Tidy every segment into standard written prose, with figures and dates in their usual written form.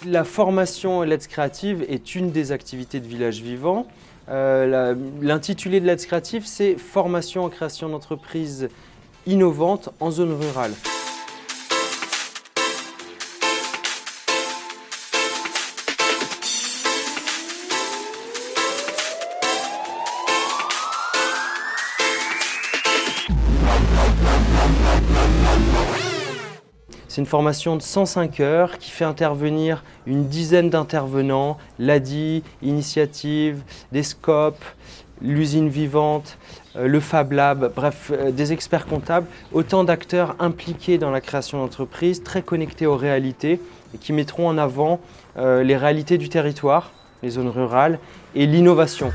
La formation Let's Creative est une des activités de Village Vivant. L'intitulé de Let's Creative, c'est « Formation en création d'entreprises innovantes en zone rurale ». C'est une formation de 105 heures qui fait intervenir une dizaine d'intervenants, l'ADI, Initiative, des Scopes, l'usine vivante, le Fab Lab, bref, des experts comptables, autant d'acteurs impliqués dans la création d'entreprises, très connectés aux réalités et qui mettront en avant les réalités du territoire, les zones rurales et l'innovation.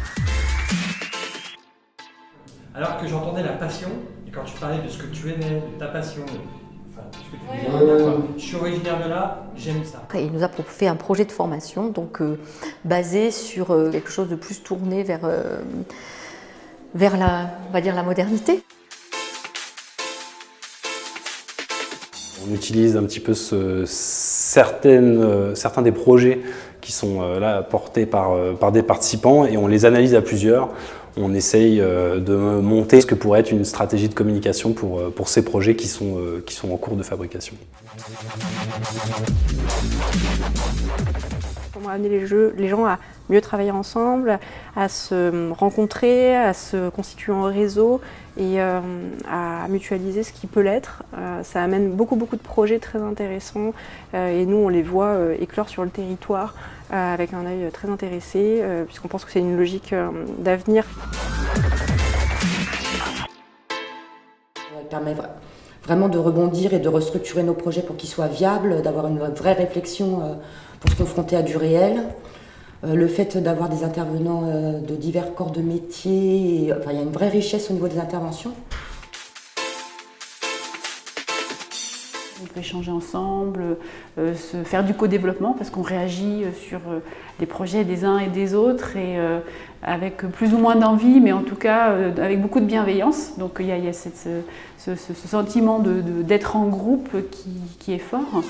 Alors que j'entendais la passion, et quand tu parlais de ce que tu aimais, de ta passion, je suis originaire de là, j'aime ça. Il nous a fait un projet de formation donc, basé sur quelque chose de plus tourné vers la, on va dire, la modernité. On utilise un petit peu certains des projets qui sont là portés par des participants et on les analyse à plusieurs. On essaye de monter ce que pourrait être une stratégie de communication pour ces projets qui sont en cours de fabrication. Comment amener les gens à mieux travailler ensemble, à se rencontrer, à se constituer en réseau et à mutualiser ce qui peut l'être. Ça amène beaucoup de projets très intéressants et nous on les voit éclore sur le territoire avec un œil très intéressé puisqu'on pense que c'est une logique d'avenir. Elle permet vraiment de rebondir et de restructurer nos projets pour qu'ils soient viables, d'avoir une vraie réflexion pour se confronter à du réel. Le fait d'avoir des intervenants de divers corps de métier, enfin, il y a une vraie richesse au niveau des interventions. On peut échanger ensemble, se faire du co-développement parce qu'on réagit sur les projets des uns et des autres et avec plus ou moins d'envie, mais en tout cas avec beaucoup de bienveillance. Donc il y a ce sentiment d'être en groupe qui est fort.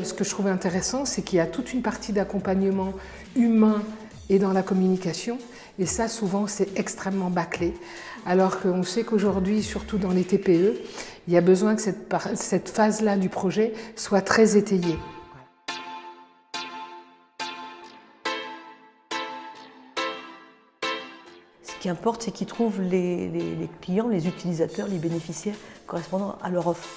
Ce que je trouve intéressant, c'est qu'il y a toute une partie d'accompagnement humain et dans la communication. Et ça, souvent, c'est extrêmement bâclé. Alors qu'on sait qu'aujourd'hui, surtout dans les TPE, il y a besoin que cette phase-là du projet soit très étayée. Ce qui importe, c'est qu'ils trouvent les clients, les utilisateurs, les bénéficiaires correspondant à leur offre.